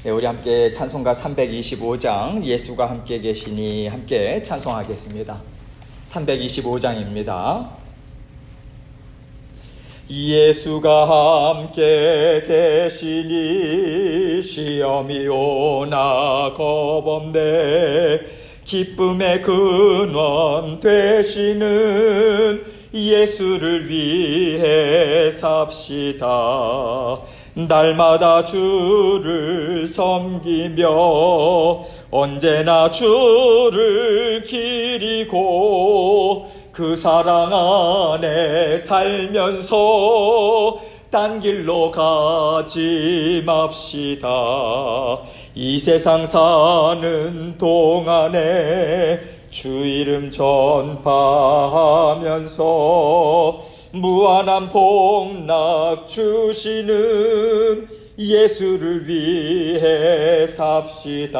네, 우리 함께 찬송가 325장 예수가 함께 계시니 함께 찬송하겠습니다. 325장입니다. 예수가 함께 계시니 시험이 오나 겁없네. 기쁨의 근원 되시는 예수를 위해 삽시다. 날마다 주를 섬기며 언제나 주를 기리고 그 사랑 안에 살면서 딴 길로 가지 맙시다. 이 세상 사는 동안에 주 이름 전파하면서 무한한 복락 주시는 예수를 위해 삽시다.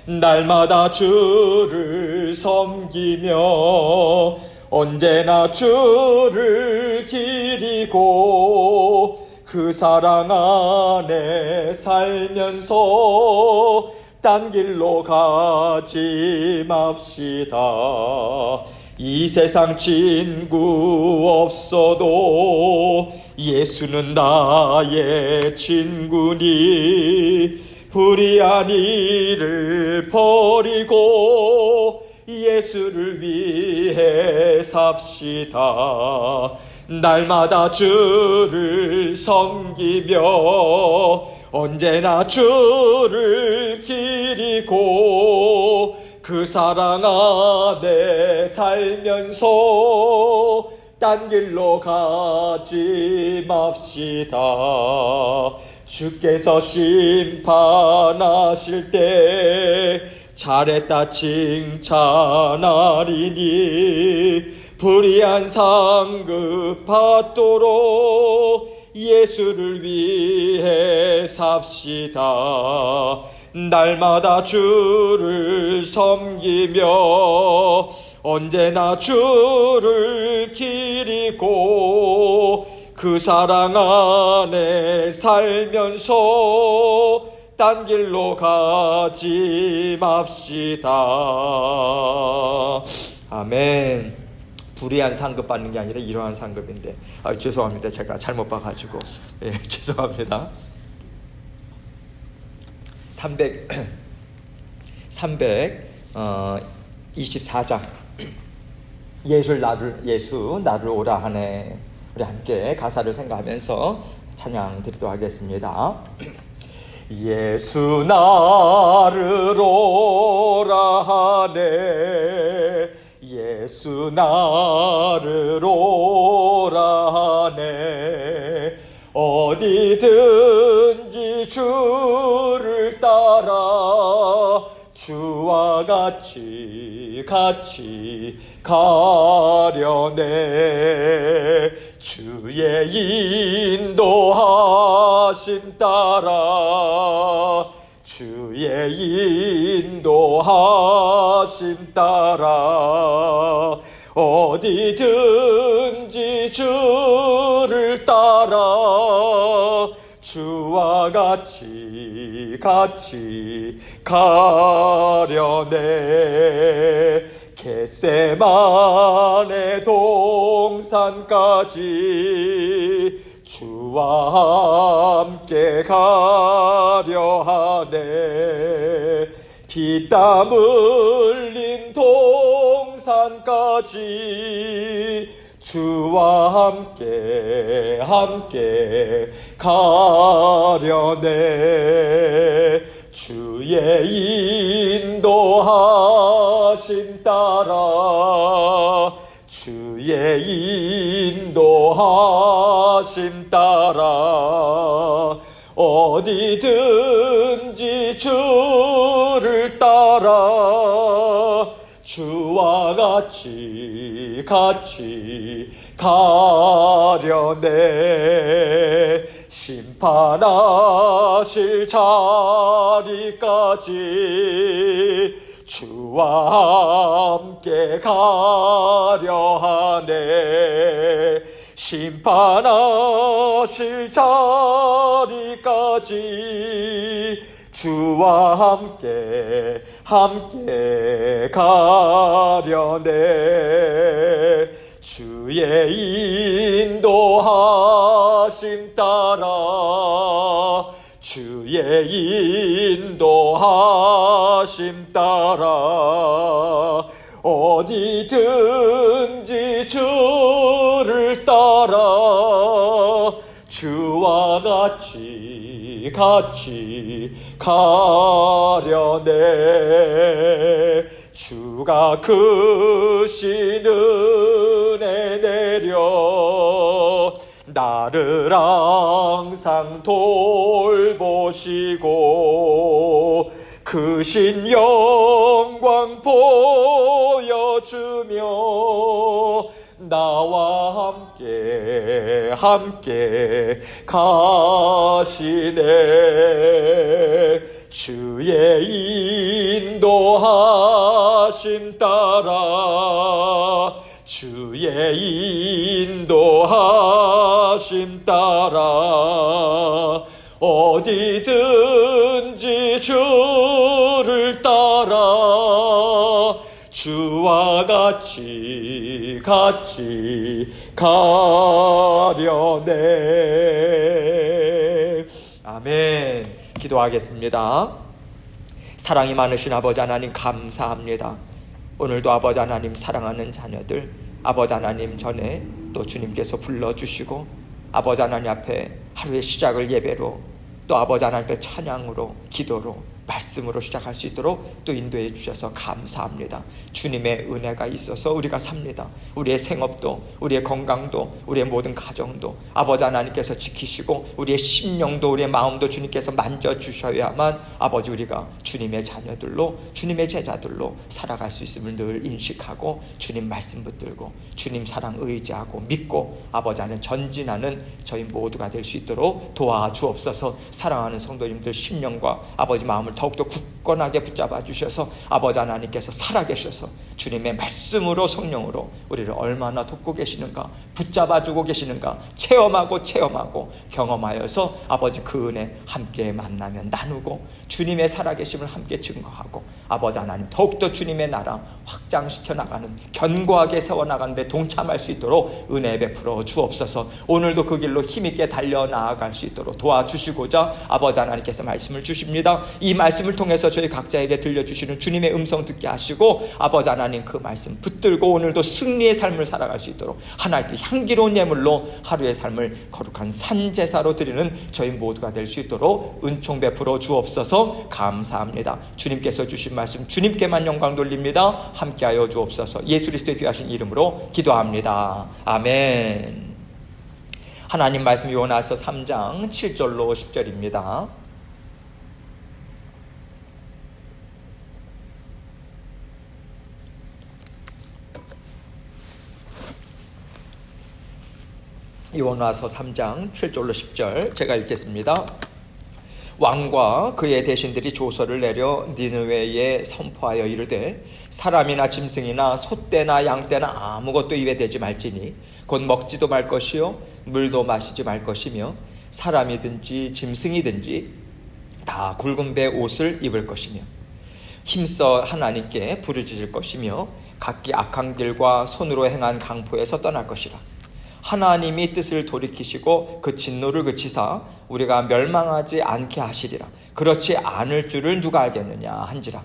날마다 주를 섬기며 언제나 주를 기리고 그 사랑 안에 살면서 딴 길로 가지 맙시다. 이 세상 친구 없어도 예수는 나의 친구니 불의한 일을 버리고 예수를 위해 삽시다. 날마다 주를 섬기며 언제나 주를 기리고 그 사랑 안에 살면서 딴 길로 가지 맙시다. 주께서 심판하실 때 잘했다 칭찬하리니 불의한 상급 받도록 예수를 위해 삽시다. 날마다 주를 섬기며 언제나 주를 기리고 그 사랑 안에 살면서 딴 길로 가지 맙시다. 아멘. 불의한 상급 받는 게 아니라 이러한 상급인데 죄송합니다. 제가 잘못 봐가지고 죄송합니다. 324장 예수 나를 오라 하네. 우리 함께 가사를 생각하면서 찬양 드리도록 하겠습니다. 예수 나를 오라 하네. 예수 나를 오라 하네. 어디든지 주를 따라 주와 같이 가려네. 주의 인도하심 따라 주의 인도하심 따라 어디든지 주를 따라 주와 같이 가려네. 겟세마네 동산까지 주와 함께 가려 하네. 피땀 흘린 동산까지 주와 함께 가려네. 주의 인도하심 따라 주의 인도하심 따라 어디든지 주를 따라 주와 같이 가려네. 심판하실 자리까지 주와 함께 가려 하네. 심판하실 자리까지 주와 함께 가려네. 주의 인도하심 따라 주의 인도하심 따라 어디든지 주를 따라 주와 같이 가려네. 주가 크신 은혜 내려 나를 항상 돌보시고 크신 영광 보여주며 나와 함께 가시네. 주의 인도하심 따라 주의 인도하심 따라 어디든지 주를 따라 주와 같이 가려네. 아멘. 기도하겠습니다. 사랑이 많으신 아버지 하나님 감사합니다. 오늘도 아버지 하나님 사랑하는 자녀들 아버지 하나님 전에 또 주님께서 불러주시고 아버지 하나님 앞에 하루의 시작을 예배로 또 아버지 하나님께 찬양으로 기도로 말씀으로 시작할 수 있도록 또 인도해 주셔서 감사합니다. 주님의 은혜가 있어서 우리가 삽니다. 우리의 생업도 우리의 건강도 우리의 모든 가정도 아버지 하나님께서 지키시고 우리의 심령도 우리의 마음도 주님께서 만져주셔야만 아버지 우리가 주님의 자녀들로 주님의 제자들로 살아갈 수 있음을 늘 인식하고 주님 말씀 붙들고 주님 사랑 의지하고 믿고 아버지 하나님 전진하는 저희 모두가 될 수 있도록 도와주옵소서. 사랑하는 성도님들 심령과 아버지 마음을 더욱더 굳건하게 붙잡아 주셔서 아버지 하나님께서 살아계셔서 주님의 말씀으로 성령으로 우리를 얼마나 돕고 계시는가 붙잡아주고 계시는가 체험하고 경험하여서 아버지 그 은혜 함께 만나면 나누고 주님의 살아계심을 함께 증거하고 아버지 하나님 더욱더 주님의 나라 확장시켜 나가는 견고하게 세워나가는 데 동참할 수 있도록 은혜 베풀어 주옵소서. 오늘도 그 길로 힘있게 달려나아갈 수 있도록 도와주시고자 아버지 하나님께서 말씀을 주십니다. 이 말씀을 통해서 저희 각자에게 들려주시는 주님의 음성 듣게 하시고 아버지 하나님 그 말씀 붙들고 오늘도 승리의 삶을 살아갈 수 있도록 하나님께 향기로운 예물로 하루의 삶을 거룩한 산제사로 드리는 저희 모두가 될 수 있도록 은총 베풀어 주옵소서. 감사합니다. 주님께서 주신 말씀 주님께만 영광 돌립니다. 함께하여 주옵소서. 예수 그리스도의 귀하신 이름으로 기도합니다. 아멘. 하나님 말씀 요나서 3장 7절로 10절입니다. 요나서 3장 7절로 10절 제가 읽겠습니다. 왕과 그의 대신들이 조서를 내려 니느웨에 선포하여 이르되 사람이나 짐승이나 소떼나 양떼나 아무것도 입에 대지 말지니 곧 먹지도 말 것이요 물도 마시지 말 것이며 사람이든지 짐승이든지 다 굵은 배 옷을 입을 것이며 힘써 하나님께 부르짖을 것이며 각기 악한 길과 손으로 행한 강포에서 떠날 것이라. 하나님이 뜻을 돌이키시고 그 진노를 그치사 우리가 멸망하지 않게 하시리라. 그렇지 않을 줄을 누가 알겠느냐 한지라.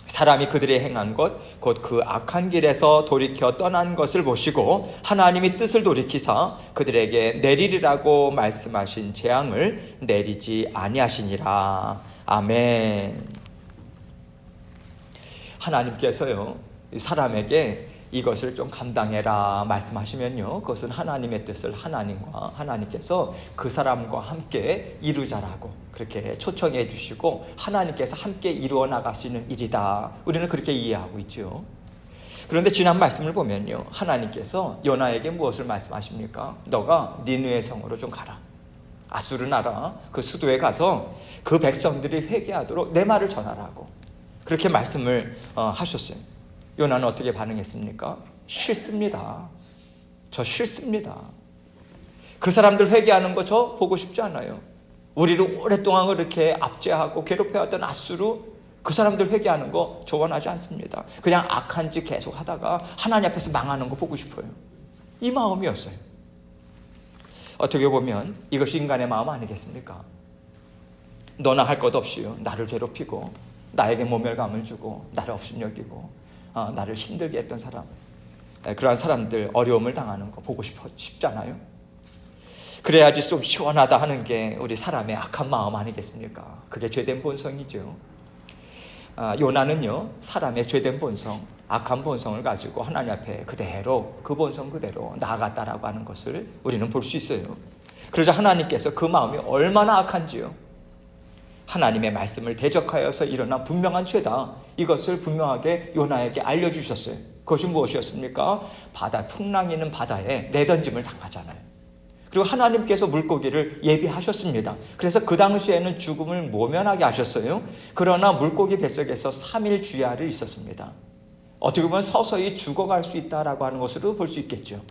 사람이 그들이 행한 것 곧 그 악한 길에서 돌이켜 떠난 것을 보시고 하나님이 뜻을 돌이키사 그들에게 내리리라고 말씀하신 재앙을 내리지 아니하시니라. 아멘. 하나님께서요 사람에게 이것을 좀 감당해라 말씀하시면요 그것은 하나님의 뜻을 하나님께서 그 사람과 함께 이루자라고 그렇게 초청해 주시고 하나님께서 함께 이루어 나가시는 일이다. 우리는 그렇게 이해하고 있죠. 그런데 지난 말씀을 보면요 하나님께서 요나에게 무엇을 말씀하십니까? 너가 니느웨 성으로 좀 가라. 아수르 나라 그 수도에 가서 그 백성들이 회개하도록 내 말을 전하라고 그렇게 말씀을 하셨어요. 요나는 어떻게 반응했습니까? 싫습니다. 저 싫습니다. 그 사람들 회개하는 거 저 보고 싶지 않아요. 우리를 오랫동안 그렇게 압제하고 괴롭혀왔던 아수르, 그 사람들 회개하는 거 저 원하지 않습니다. 그냥 악한 짓 계속 하다가 하나님 앞에서 망하는 거 보고 싶어요. 이 마음이었어요. 어떻게 보면 이것이 인간의 마음 아니겠습니까? 너나 할 것 없이요, 나를 괴롭히고 나에게 모멸감을 주고 나를 업신여기고 나를 힘들게 했던 사람, 그러한 사람들 어려움을 당하는 거 보고 싶잖아요. 그래야지 좀 시원하다 하는 게 우리 사람의 악한 마음 아니겠습니까? 그게 죄된 본성이죠. 요나는요, 사람의 죄된 본성, 악한 본성을 가지고 하나님 앞에 그대로 그 본성 그대로 나아갔다라고 하는 것을 우리는 볼 수 있어요. 그러자 하나님께서 그 마음이 얼마나 악한지요, 하나님의 말씀을 대적하여서 일어난 분명한 죄다, 이것을 분명하게 요나에게 알려주셨어요. 그것이 무엇이었습니까? 풍랑이 있는 바다에 내던짐을 당하잖아요. 그리고 하나님께서 물고기를 예비하셨습니다. 그래서 그 당시에는 죽음을 모면하게 하셨어요. 그러나 물고기 뱃속에서 3일 주야를 있었습니다. 어떻게 보면 서서히 죽어갈 수 있다라고 하는 것으로 볼 수 있겠죠.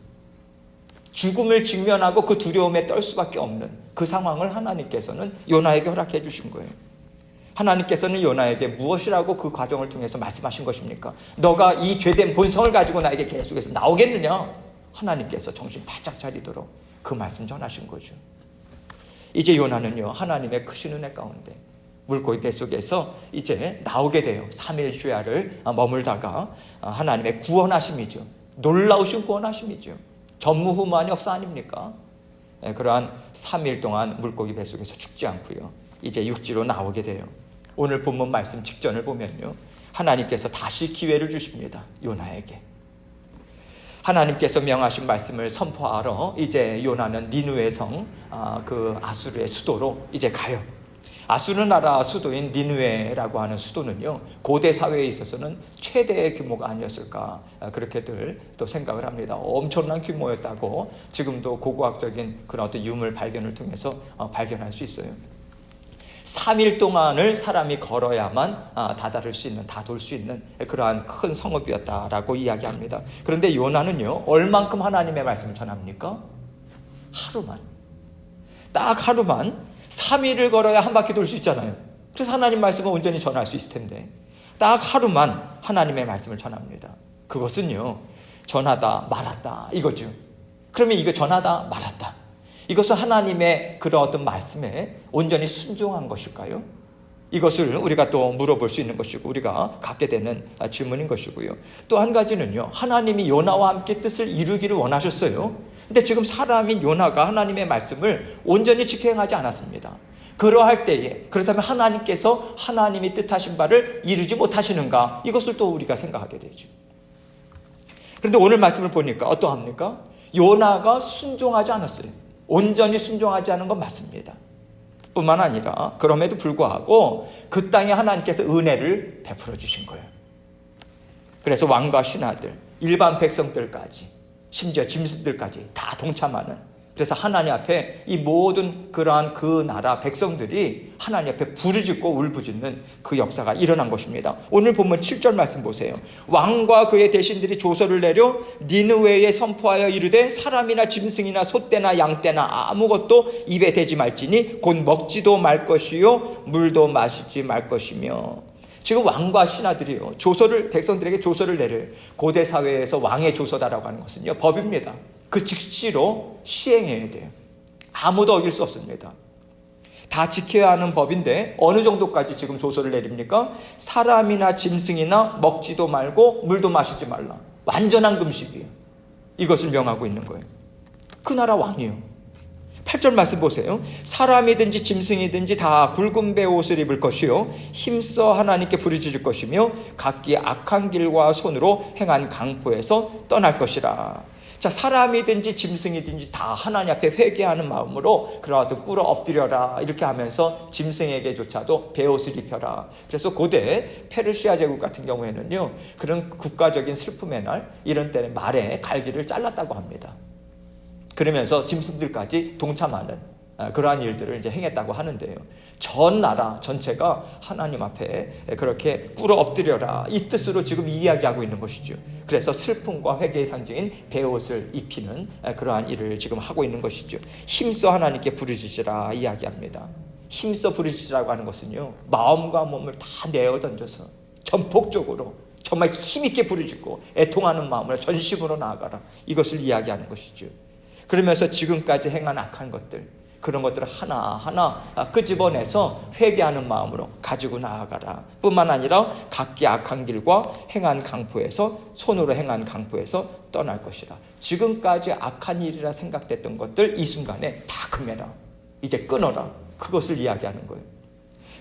죽음을 직면하고 그 두려움에 떨 수밖에 없는 그 상황을 하나님께서는 요나에게 허락해 주신 거예요. 하나님께서는 요나에게 무엇이라고 그 과정을 통해서 말씀하신 것입니까? 너가 이 죄된 본성을 가지고 나에게 계속해서 나오겠느냐? 하나님께서 정신 바짝 차리도록 그 말씀 전하신 거죠. 이제 요나는요, 하나님의 크신 은혜 가운데 물고기 뱃속에서 이제 나오게 돼요. 3일 주야를 머물다가 하나님의 구원하심이죠. 놀라우신 구원하심이죠. 전무후무한 역사 아닙니까? 그러한 3일 동안 물고기 뱃속에서 죽지 않고요, 이제 육지로 나오게 돼요. 오늘 본문 말씀 직전을 보면요, 하나님께서 다시 기회를 주십니다. 요나에게. 하나님께서 명하신 말씀을 선포하러 이제 요나는 니느웨 성, 그 아수르의 수도로 이제 가요. 아수르 나라 수도인 니느웨라고 하는 수도는요, 고대 사회에 있어서는 최대의 규모가 아니었을까, 그렇게들 또 생각을 합니다. 엄청난 규모였다고 지금도 고고학적인 그런 어떤 유물 발견을 통해서 발견할 수 있어요. 3일 동안을 사람이 걸어야만 다다를 수 있는, 다 돌 수 있는 그러한 큰 성읍이었다라고 이야기합니다. 그런데 요나는요, 얼만큼 하나님의 말씀을 전합니까? 하루만. 딱 하루만. 3일을 걸어야 한 바퀴 돌 수 있잖아요. 그래서 하나님 말씀을 온전히 전할 수 있을 텐데 딱 하루만 하나님의 말씀을 전합니다. 그것은요, 전하다 말았다 이거죠. 그러면 이거 전하다 말았다, 이것은 하나님의 그런 어떤 말씀에 온전히 순종한 것일까요? 이것을 우리가 또 물어볼 수 있는 것이고 우리가 갖게 되는 질문인 것이고요. 또 한 가지는요, 하나님이 요나와 함께 뜻을 이루기를 원하셨어요. 근데 지금 사람인 요나가 하나님의 말씀을 온전히 직행하지 않았습니다. 그러할 때에, 그렇다면 하나님께서 하나님이 뜻하신 바를 이루지 못하시는가, 이것을 또 우리가 생각하게 되죠. 그런데 오늘 말씀을 보니까 어떠합니까? 요나가 순종하지 않았어요. 온전히 순종하지 않은 건 맞습니다. 뿐만 아니라 그럼에도 불구하고 그 땅에 하나님께서 은혜를 베풀어 주신 거예요. 그래서 왕과 신하들, 일반 백성들까지, 심지어 짐승들까지 다 동참하는, 그래서 하나님 앞에 이 모든 그러한 그 나라 백성들이 하나님 앞에 부르짖고 울부짖는 그 역사가 일어난 것입니다. 오늘 본문 7절 말씀 보세요. 왕과 그의 대신들이 조서를 내려 니느웨에 선포하여 이르되 사람이나 짐승이나 소떼나 양떼나 아무것도 입에 대지 말지니 곧 먹지도 말 것이요 물도 마시지 말 것이며. 지금 왕과 신하들이요, 조서를, 백성들에게 조서를 내려요. 고대 사회에서 왕의 조서다라고 하는 것은요, 법입니다. 그 즉시로 시행해야 돼요. 아무도 어길 수 없습니다. 다 지켜야 하는 법인데 어느 정도까지 지금 조서를 내립니까? 사람이나 짐승이나 먹지도 말고 물도 마시지 말라. 완전한 금식이에요. 이것을 명하고 있는 거예요. 그 나라 왕이요. 8절 말씀 보세요. 사람이든지 짐승이든지 다 굵은 배 옷을 입을 것이요 힘써 하나님께 부르짖을 것이며 각기 악한 길과 손으로 행한 강포에서 떠날 것이라. 자, 사람이든지 짐승이든지 다 하나님 앞에 회개하는 마음으로 그러하도 꿇어 엎드려라 이렇게 하면서 짐승에게조차도 베옷을 입혀라. 그래서 고대 페르시아 제국 같은 경우에는요, 그런 국가적인 슬픔의 날 이런 때는 말에 갈기를 잘랐다고 합니다. 그러면서 짐승들까지 동참하는, 그러한 일들을 이제 행했다고 하는데요. 전 나라 전체가 하나님 앞에 그렇게 꿇어 엎드려라, 이 뜻으로 지금 이야기하고 있는 것이죠. 그래서 슬픔과 회개의 상징인 베옷을 입히는 그러한 일을 지금 하고 있는 것이죠. 힘써 하나님께 부르짖으라 이야기합니다. 힘써 부르짖으라고 하는 것은요, 마음과 몸을 다 내어 던져서 전폭적으로 정말 힘있게 부르짖고 애통하는 마음으로 전심으로 나아가라, 이것을 이야기하는 것이죠. 그러면서 지금까지 행한 악한 것들, 그런 것들을 하나하나 끄집어내서 회개하는 마음으로 가지고 나아가라. 뿐만 아니라 각기 악한 길과 행한 강포에서, 손으로 행한 강포에서 떠날 것이라. 지금까지 악한 일이라 생각됐던 것들 이 순간에 다 금해라. 이제 끊어라. 그것을 이야기하는 거예요.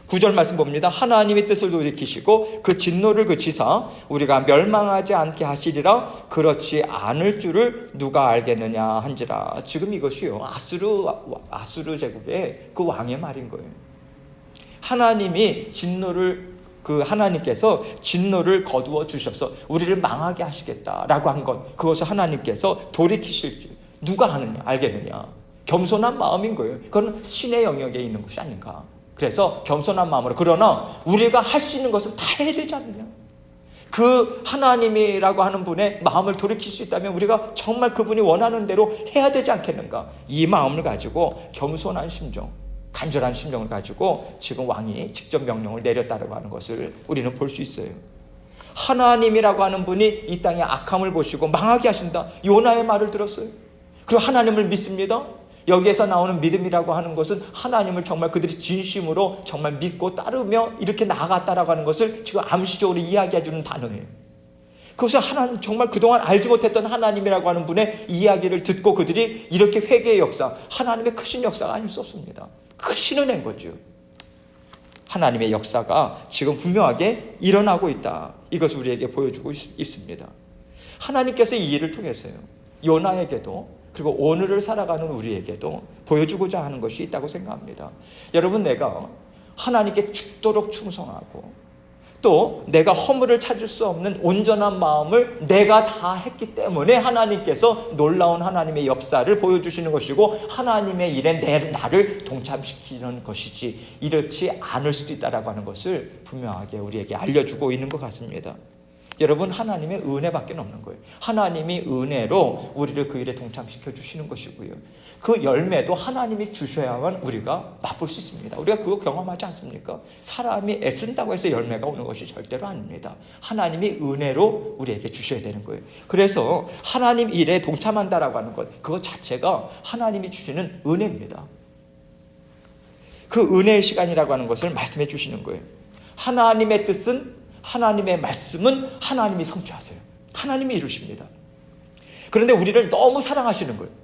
9절 말씀 봅니다. 하나님의 뜻을 돌이키시고 그 진노를 그치사 우리가 멸망하지 않게 하시리라. 그렇지 않을 줄을 누가 알겠느냐 한지라. 지금 이것이요, 아수르 제국의 그 왕의 말인 거예요. 하나님이 하나님께서 진노를 거두어 주셔서 우리를 망하게 하시겠다라고 한 것, 그것을 하나님께서 돌이키실 줄 누가 아느냐, 알겠느냐. 겸손한 마음인 거예요. 그건 신의 영역에 있는 것이 아닌가. 그래서 겸손한 마음으로, 그러나 우리가 할 수 있는 것은 다 해야 되지 않느냐. 그 하나님이라고 하는 분의 마음을 돌이킬 수 있다면 우리가 정말 그분이 원하는 대로 해야 되지 않겠는가. 이 마음을 가지고 겸손한 심정, 간절한 심정을 가지고 지금 왕이 직접 명령을 내렸다고 하는 것을 우리는 볼 수 있어요. 하나님이라고 하는 분이 이 땅의 악함을 보시고 망하게 하신다, 요나의 말을 들었어요. 그리고 하나님을 믿습니다. 여기에서 나오는 믿음이라고 하는 것은 하나님을 정말 그들이 진심으로 정말 믿고 따르며 이렇게 나아갔다라고 하는 것을 지금 암시적으로 이야기해 주는 단어예요. 그것은 하나님, 정말 그동안 알지 못했던 하나님이라고 하는 분의 이야기를 듣고 그들이 이렇게 회개의 역사, 하나님의 크신 역사가 아닐 수 없습니다. 크신 은혜인 거죠. 하나님의 역사가 지금 분명하게 일어나고 있다, 이것을 우리에게 보여주고 있습니다. 하나님께서 이 일을 통해서요, 요나에게도 그리고 오늘을 살아가는 우리에게도 보여주고자 하는 것이 있다고 생각합니다. 여러분, 내가 하나님께 죽도록 충성하고 또 내가 허물을 찾을 수 없는 온전한 마음을 내가 다 했기 때문에 하나님께서 놀라운 하나님의 역사를 보여주시는 것이고 하나님의 일에 나를 동참시키는 것이지, 이렇지 않을 수도 있다라고 하는 것을 분명하게 우리에게 알려주고 있는 것 같습니다. 여러분, 하나님의 은혜밖에 없는 거예요. 하나님이 은혜로 우리를 그 일에 동참시켜 주시는 것이고요. 그 열매도 하나님이 주셔야만 우리가 맛볼 수 있습니다. 우리가 그거 경험하지 않습니까? 사람이 애쓴다고 해서 열매가 오는 것이 절대로 아닙니다. 하나님이 은혜로 우리에게 주셔야 되는 거예요. 그래서 하나님 일에 동참한다라고 하는 것, 그것 자체가 하나님이 주시는 은혜입니다. 그 은혜의 시간이라고 하는 것을 말씀해 주시는 거예요. 하나님의 뜻은, 하나님의 말씀은 하나님이 성취하세요. 하나님이 이루십니다. 그런데 우리를 너무 사랑하시는 거예요.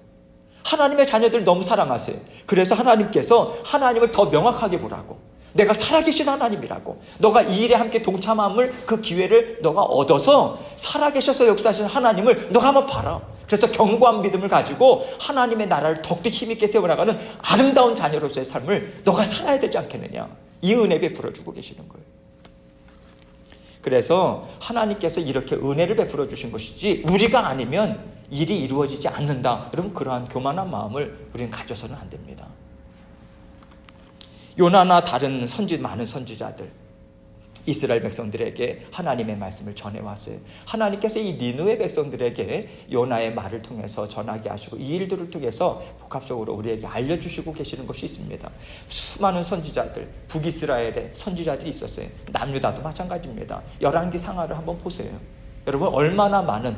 하나님의 자녀들 너무 사랑하세요. 그래서 하나님께서 하나님을 더 명확하게 보라고, 내가 살아계신 하나님이라고, 너가 이 일에 함께 동참함을, 그 기회를 너가 얻어서 살아계셔서 역사하시는 하나님을 너가 한번 봐라. 그래서 견고한 믿음을 가지고 하나님의 나라를 더욱더 힘있게 세워나가는 아름다운 자녀로서의 삶을 너가 살아야 되지 않겠느냐. 이 은혜 베풀어주고 계시는 거예요. 그래서 하나님께서 이렇게 은혜를 베풀어 주신 것이지 우리가 아니면 일이 이루어지지 않는다, 여러분, 그러한 교만한 마음을 우리는 가져서는 안 됩니다. 요나나 다른 많은 선지자들, 이스라엘 백성들에게 하나님의 말씀을 전해왔어요. 하나님께서 이 니느웨 백성들에게 요나의 말을 통해서 전하게 하시고 이 일들을 통해서 복합적으로 우리에게 알려주시고 계시는 것이 있습니다. 수많은 선지자들, 북이스라엘에 선지자들이 있었어요. 남유다도 마찬가지입니다. 열왕기 상하를 한번 보세요. 여러분, 얼마나 많은,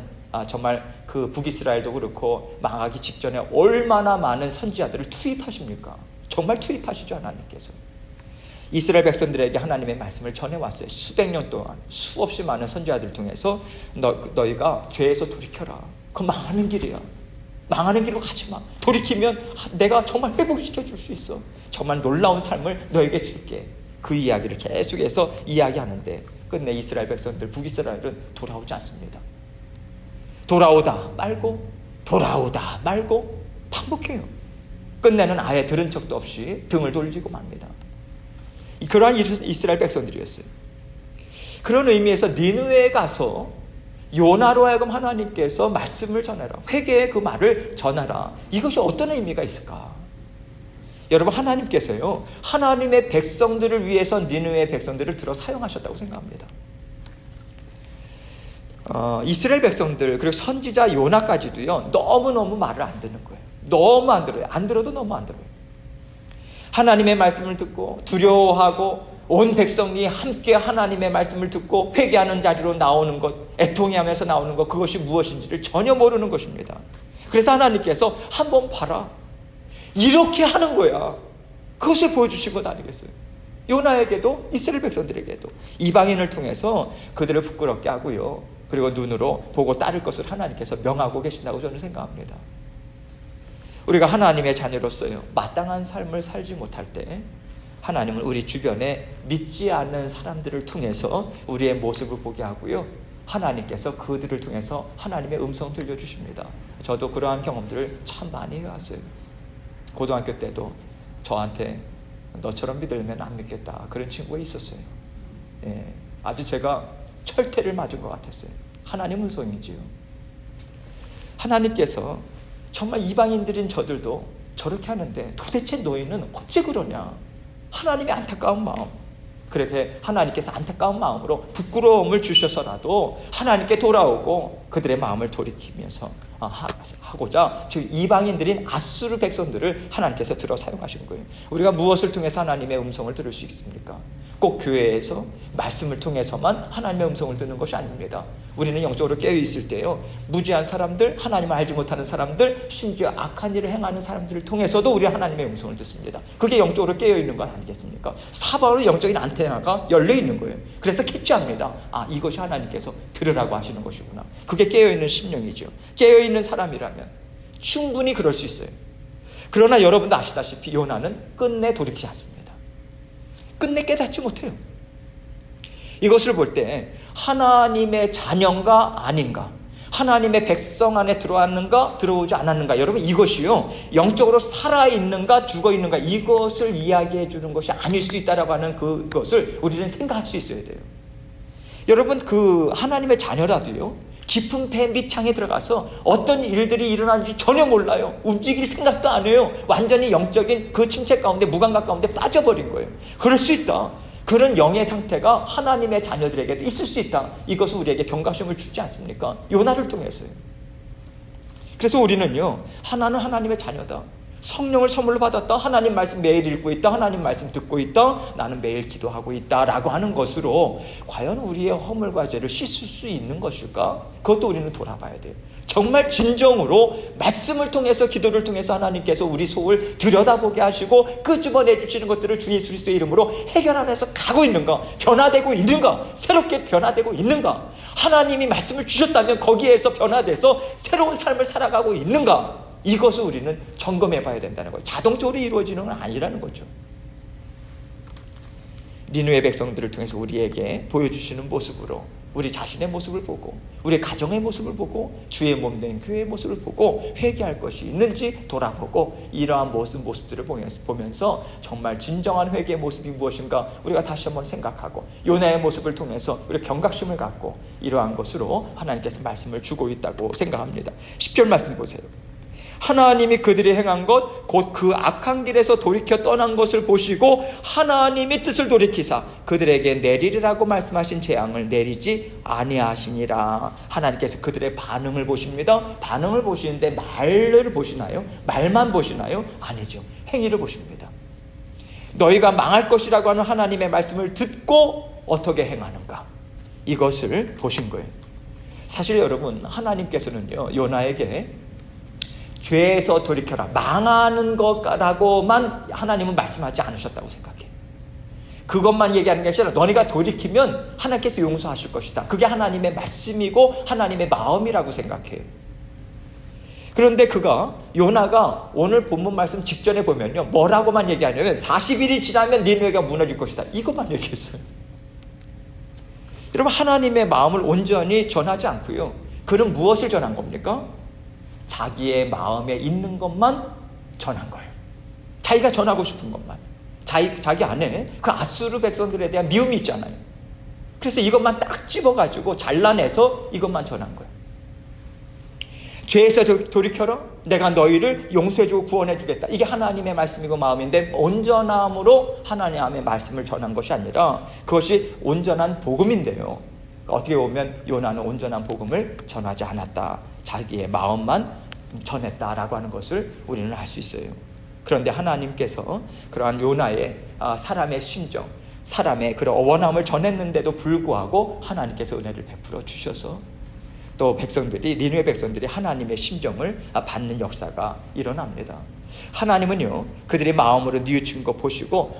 정말 그 북이스라엘도 그렇고 망하기 직전에 얼마나 많은 선지자들을 투입하십니까? 정말 투입하시죠, 하나님께서. 이스라엘 백성들에게 하나님의 말씀을 전해왔어요. 수백 년 동안 수없이 많은 선지자들을 통해서 너희가 죄에서 돌이켜라. 그건 망하는 길이야. 망하는 길로 가지 마. 돌이키면 내가 정말 회복시켜 줄 수 있어. 정말 놀라운 삶을 너에게 줄게. 그 이야기를 계속해서 이야기하는데 끝내 이스라엘 백성들, 북이스라엘은 돌아오지 않습니다. 돌아오다 말고 돌아오다 말고 반복해요. 끝내는 아예 들은 척도 없이 등을 돌리고 맙니다. 그러한 이스라엘 백성들이었어요. 그런 의미에서 니느웨에 가서 요나로 하여금 하나님께서 말씀을 전해라, 회개의 그 말을 전하라, 이것이 어떤 의미가 있을까? 여러분, 하나님께서요, 하나님의 백성들을 위해서 니느웨 백성들을 들어 사용하셨다고 생각합니다. 이스라엘 백성들 그리고 선지자 요나까지도요, 너무너무 말을 안 듣는 거예요. 너무 안 들어요. 안 들어도 너무 안 들어요. 하나님의 말씀을 듣고 두려워하고 온 백성이 함께 하나님의 말씀을 듣고 회개하는 자리로 나오는 것, 애통해하면서 나오는 것, 그것이 무엇인지를 전혀 모르는 것입니다. 그래서 하나님께서 한번 봐라, 이렇게 하는 거야, 그것을 보여주신 것 아니겠어요? 요나에게도 이스라엘 백성들에게도 이방인을 통해서 그들을 부끄럽게 하고요, 그리고 눈으로 보고 따를 것을 하나님께서 명하고 계신다고 저는 생각합니다. 우리가 하나님의 자녀로서요, 마땅한 삶을 살지 못할 때 하나님은 우리 주변에 믿지 않는 사람들을 통해서 우리의 모습을 보게 하고요, 하나님께서 그들을 통해서 하나님의 음성 들려주십니다. 저도 그러한 경험들을 참 많이 해왔어요. 고등학교 때도 저한테 너처럼 믿으려면 안 믿겠다, 그런 친구가 있었어요. 아주 제가 철퇴를 맞은 것 같았어요. 하나님 음성이지요. 하나님께서 정말 이방인들인 저들도 저렇게 하는데 도대체 너희는 어찌 그러냐, 하나님의 안타까운 마음, 그렇게 하나님께서 안타까운 마음으로 부끄러움을 주셔서라도 하나님께 돌아오고 그들의 마음을 돌이키면서 하고자, 즉 이방인들인 아수르 백성들을 하나님께서 들어 사용하신 거예요. 우리가 무엇을 통해서 하나님의 음성을 들을 수 있습니까? 꼭 교회에서 말씀을 통해서만 하나님의 음성을 듣는 것이 아닙니다. 우리는 영적으로 깨어있을 때요, 무지한 사람들, 하나님을 알지 못하는 사람들, 심지어 악한 일을 행하는 사람들을 통해서도 우리는 하나님의 음성을 듣습니다. 그게 영적으로 깨어있는 것 아니겠습니까? 사방으로 영적인 안테나가 열려있는 거예요. 그래서 캐치합니다. 이것이 하나님께서 들으라고 하시는 것이구나. 그게 깨어있는 심령이죠. 깨어있는 사람이라면 충분히 그럴 수 있어요. 그러나 여러분도 아시다시피 요나는 끝내 돌이키지 않습니다. 끝내 깨닫지 못해요. 이것을 볼 때 하나님의 자녀인가 아닌가, 하나님의 백성 안에 들어왔는가 들어오지 않았는가, 여러분 이것이요, 영적으로 살아있는가 죽어있는가, 이것을 이야기해 주는 것이 아닐 수 있다라고 하는 그것을 우리는 생각할 수 있어야 돼요. 여러분, 그 하나님의 자녀라도요, 깊은 배 밑창에 들어가서 어떤 일들이 일어나는지 전혀 몰라요. 움직일 생각도 안 해요. 완전히 영적인 그 침체 가운데, 무감각 가운데 빠져버린 거예요. 그럴 수 있다. 그런 영의 상태가 하나님의 자녀들에게도 있을 수 있다. 이것은 우리에게 경각심을 주지 않습니까? 요나를 통해서요. 그래서 우리는요, 하나는 하나님의 자녀다, 성령을 선물로 받았다, 하나님 말씀 매일 읽고 있다, 하나님 말씀 듣고 있다, 나는 매일 기도하고 있다 라고 하는 것으로 과연 우리의 허물과 죄를 씻을 수 있는 것일까? 그것도 우리는 돌아봐야 돼요. 정말 진정으로 말씀을 통해서, 기도를 통해서 하나님께서 우리 속을 들여다보게 하시고 끄집어내 주시는 것들을 주 예수 그리스도의 이름으로 해결하면서 가고 있는가, 변화되고 있는가, 새롭게 변화되고 있는가, 하나님이 말씀을 주셨다면 거기에서 변화돼서 새로운 삶을 살아가고 있는가, 이것을 우리는 점검해 봐야 된다는 거예요. 자동적으로 이루어지는 건 아니라는 거죠. 니느웨 백성들을 통해서 우리에게 보여주시는 모습으로 우리 자신의 모습을 보고, 우리 가정의 모습을 보고, 주의 몸된 교회의 모습을 보고 회개할 것이 있는지 돌아보고, 이러한 모습들을 보면서 정말 진정한 회개의 모습이 무엇인가 우리가 다시 한번 생각하고, 요나의 모습을 통해서 우리 경각심을 갖고 이러한 것으로 하나님께서 말씀을 주고 있다고 생각합니다. 10절 말씀 보세요. 하나님이 그들이 행한 것 곧 그 악한 길에서 돌이켜 떠난 것을 보시고 하나님이 뜻을 돌이키사 그들에게 내리리라고 말씀하신 재앙을 내리지 아니하시니라. 하나님께서 그들의 반응을 보십니다. 반응을 보시는데 말을 보시나요? 말만 보시나요? 아니죠. 행위를 보십니다. 너희가 망할 것이라고 하는 하나님의 말씀을 듣고 어떻게 행하는가, 이것을 보신 거예요. 사실 여러분, 하나님께서는요, 요나에게 죄에서 돌이켜라, 망하는 거라고만 하나님은 말씀하지 않으셨다고 생각해요. 그것만 얘기하는 게 아니라 너네가 돌이키면 하나님께서 용서하실 것이다, 그게 하나님의 말씀이고 하나님의 마음이라고 생각해요. 그런데 요나가 오늘 본문 말씀 직전에 보면요, 뭐라고만 얘기하냐면 40일이 지나면 니느웨가 무너질 것이다, 이것만 얘기했어요. 여러분, 하나님의 마음을 온전히 전하지 않고요, 그는 무엇을 전한 겁니까? 자기의 마음에 있는 것만 전한 거예요. 자기가 전하고 싶은 것만. 자기 안에 그 아수르 백성들에 대한 미움이 있잖아요. 그래서 이것만 딱 집어가지고 잘라내서 이것만 전한 거예요. 죄에서 돌이켜라. 내가 너희를 용서해주고 구원해주겠다. 이게 하나님의 말씀이고 마음인데, 온전함으로 하나님의 말씀을 전한 것이 아니라 그것이 온전한 복음인데요. 어떻게 보면 요나는 온전한 복음을 전하지 않았다. 자기의 마음만 전했다라고 하는 것을 우리는 알 수 있어요. 그런데 하나님께서 그러한 요나의 사람의 심정, 사람의 그런 원함을 전했는데도 불구하고 하나님께서 은혜를 베풀어 주셔서 또 니느웨 백성들이 하나님의 심정을 받는 역사가 일어납니다. 하나님은요, 그들의 마음으로 뉘우친 거 보시고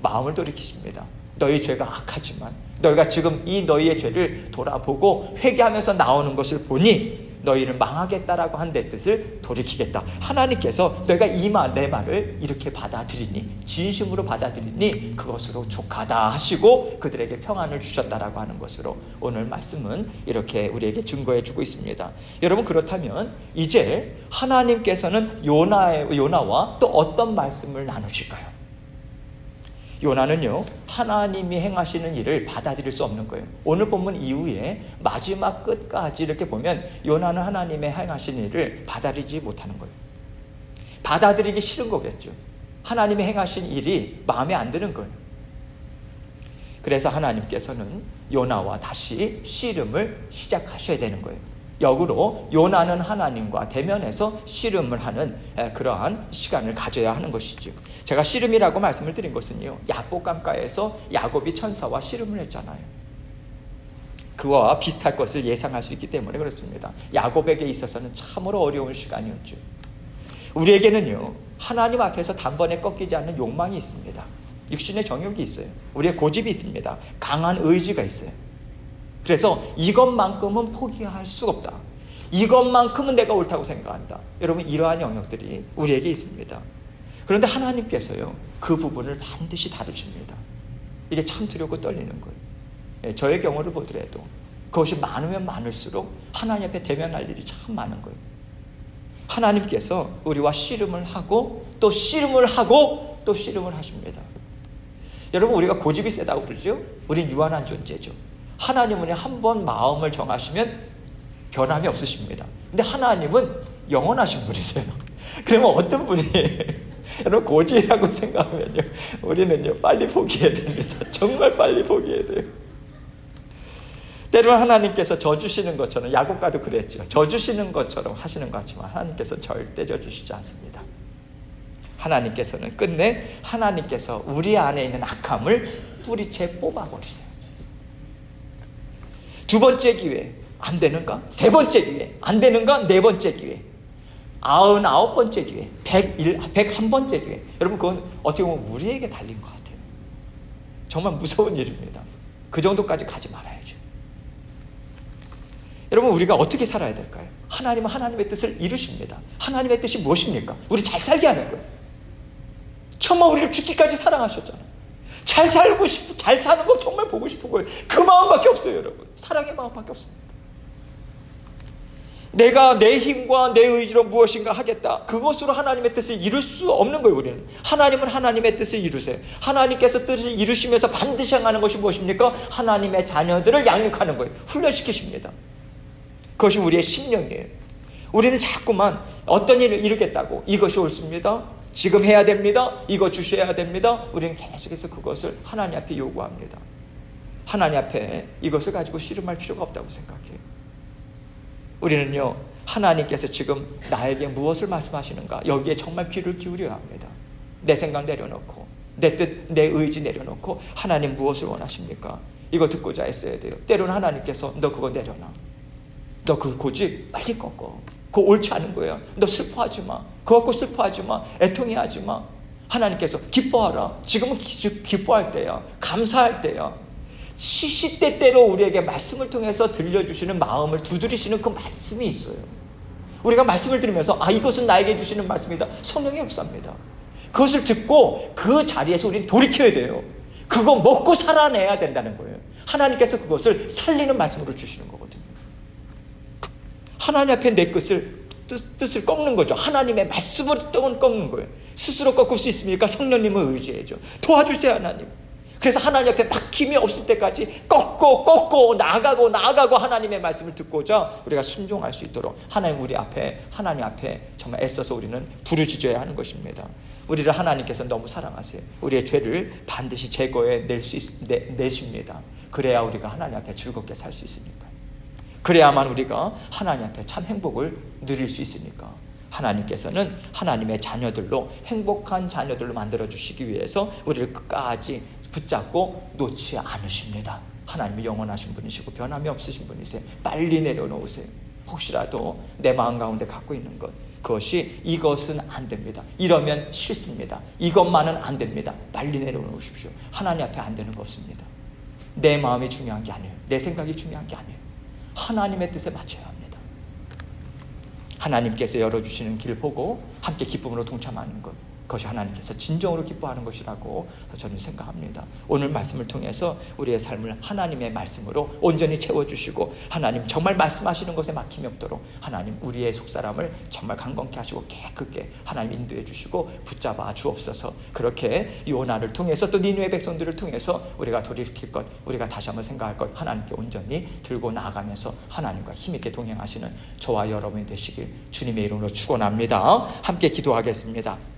마음을 돌이키십니다. 너희 죄가 악하지만 너희가 지금 이 너희의 죄를 돌아보고 회개하면서 나오는 것을 보니 너희를 망하겠다라고 한 내 뜻을 돌이키겠다. 하나님께서 너희가 내 말을 이렇게 받아들이니, 진심으로 받아들이니 그것으로 족하다 하시고 그들에게 평안을 주셨다라고 하는 것으로 오늘 말씀은 이렇게 우리에게 증거해 주고 있습니다. 여러분, 그렇다면 이제 하나님께서는 요나와 또 어떤 말씀을 나누실까요? 요나는요, 하나님이 행하시는 일을 받아들일 수 없는 거예요. 오늘 본문 이후에 마지막 끝까지 이렇게 보면 요나는 하나님의 행하신 일을 받아들이지 못하는 거예요. 받아들이기 싫은 거겠죠. 하나님이 행하신 일이 마음에 안 드는 거예요. 그래서 하나님께서는 요나와 다시 씨름을 시작하셔야 되는 거예요. 역으로 요나는 하나님과 대면해서 씨름을 하는 그러한 시간을 가져야 하는 것이죠. 제가 씨름이라고 말씀을 드린 것은요, 야복강가에서 야곱이 천사와 씨름을 했잖아요. 그와 비슷할 것을 예상할 수 있기 때문에 그렇습니다. 야곱에게 있어서는 참으로 어려운 시간이었죠. 우리에게는요, 하나님 앞에서 단번에 꺾이지 않는 욕망이 있습니다. 육신의 정욕이 있어요. 우리의 고집이 있습니다. 강한 의지가 있어요. 그래서 이것만큼은 포기할 수 없다. 이것만큼은 내가 옳다고 생각한다. 여러분, 이러한 영역들이 우리에게 있습니다. 그런데 하나님께서요, 그 부분을 반드시 다루십니다. 이게 참 두렵고 떨리는 거예요. 저의 경우를 보더라도 그것이 많으면 많을수록 하나님 앞에 대면할 일이 참 많은 거예요. 하나님께서 우리와 씨름을 하고 또 씨름을 하고 또 씨름을 하십니다. 여러분, 우리가 고집이 세다고 그러죠? 우린 유한한 존재죠. 하나님은 한 번 마음을 정하시면 변함이 없으십니다. 근데 하나님은 영원하신 분이세요. 그러면 어떤 분이 여러분, 고집이라고 생각하면요, 우리는요, 빨리 포기해야 됩니다. 정말 빨리 포기해야 돼요. 때로는 하나님께서 져주시는 것처럼, 야곱과도 그랬죠. 져주시는 것처럼 하시는 것 같지만 하나님께서 절대 져주시지 않습니다. 하나님께서는 끝내 하나님께서 우리 안에 있는 악함을 뿌리채 뽑아버리세요. 두 번째 기회 안 되는가? 세 번째 기회 안 되는가? 네 번째 기회, 99번째 기회, 101번째 기회. 여러분, 그건 어떻게 보면 우리에게 달린 것 같아요. 정말 무서운 일입니다. 그 정도까지 가지 말아야죠. 여러분, 우리가 어떻게 살아야 될까요? 하나님은 하나님의 뜻을 이루십니다. 하나님의 뜻이 무엇입니까? 우리 잘 살게 하는 거예요. 정말 우리를 죽기까지 사랑하셨잖아요. 잘 살고 싶고 잘 사는 거 정말 보고 싶은 거예요. 그 마음밖에 없어요, 여러분. 사랑의 마음밖에 없습니다. 내가 내 힘과 내 의지로 무엇인가 하겠다, 그것으로 하나님의 뜻을 이룰 수 없는 거예요. 우리는 하나님은 하나님의 뜻을 이루세요. 하나님께서 뜻을 이루시면서 반드시 행하는 것이 무엇입니까? 하나님의 자녀들을 양육하는 거예요. 훈련시키십니다. 그것이 우리의 신령이에요. 우리는 자꾸만 어떤 일을 이루겠다고, 이것이 옳습니다, 지금 해야 됩니다, 이거 주셔야 됩니다, 우리는 계속해서 그것을 하나님 앞에 요구합니다. 하나님 앞에 이것을 가지고 씨름할 필요가 없다고 생각해요. 우리는요, 하나님께서 지금 나에게 무엇을 말씀하시는가, 여기에 정말 귀를 기울여야 합니다. 내 생각 내려놓고, 내 뜻, 내 의지 내려놓고, 하나님 무엇을 원하십니까? 이거 듣고자 했어야 돼요. 때로는 하나님께서 너 그거 내려놔, 너 그 고집 빨리 꺾어, 그거 옳지 않은 거야, 너 슬퍼하지 마, 그거 갖고 슬퍼하지 마, 애통해하지 마. 하나님께서 기뻐하라, 지금은 기뻐할 때야, 감사할 때야. 시시때때로 우리에게 말씀을 통해서 들려주시는, 마음을 두드리시는 그 말씀이 있어요. 우리가 말씀을 들으면서 이것은 나에게 주시는 말씀이다, 성령의 역사입니다. 그것을 듣고 그 자리에서 우리는 돌이켜야 돼요. 그거 먹고 살아내야 된다는 거예요. 하나님께서 그것을 살리는 말씀으로 주시는 거거든요. 하나님 앞에 내 뜻을 꺾는 거죠. 하나님의 말씀으로 꺾는 거예요. 스스로 꺾을 수 있습니까? 성령님을 의지해야죠. 도와주세요, 하나님. 그래서 하나님 앞에 막힘이 없을 때까지 꺾고 나아가고 하나님의 말씀을 듣고자 우리가 순종할 수 있도록 하나님 앞에 정말 애써서 우리는 부르짖어야 하는 것입니다. 우리를 하나님께서 너무 사랑하세요. 우리의 죄를 반드시 제거해 내십니다. 그래야 우리가 하나님 앞에 즐겁게 살 수 있으니까. 그래야만 우리가 하나님 앞에 참 행복을 누릴 수 있으니까. 하나님께서는 하나님의 자녀들로 행복한 자녀들로 만들어주시기 위해서 우리를 끝까지 붙잡고 놓지 않으십니다. 하나님이 영원하신 분이시고 변함이 없으신 분이세요. 빨리 내려놓으세요. 혹시라도 내 마음 가운데 갖고 있는 것, 그것이 이것은 안 됩니다. 이러면 싫습니다. 이것만은 안 됩니다. 빨리 내려놓으십시오. 하나님 앞에 안 되는 거 없습니다. 내 마음이 중요한 게 아니에요. 내 생각이 중요한 게 아니에요. 하나님의 뜻에 맞춰야 합니다. 하나님께서 열어주시는 길 보고 함께 기쁨으로 동참하는 것, 그것이 하나님께서 진정으로 기뻐하는 것이라고 저는 생각합니다. 오늘 말씀을 통해서 우리의 삶을 하나님의 말씀으로 온전히 채워주시고 하나님 정말 말씀하시는 것에 막힘이 없도록 하나님 우리의 속사람을 정말 강건케 하시고 깨끗게 하나님 인도해 주시고 붙잡아 주옵소서. 그렇게 요나를 통해서 또 니느웨 백성들을 통해서 우리가 돌이킬 것, 우리가 다시 한번 생각할 것 하나님께 온전히 들고 나아가면서 하나님과 힘있게 동행하시는 저와 여러분이 되시길 주님의 이름으로 축원합니다. 함께 기도하겠습니다.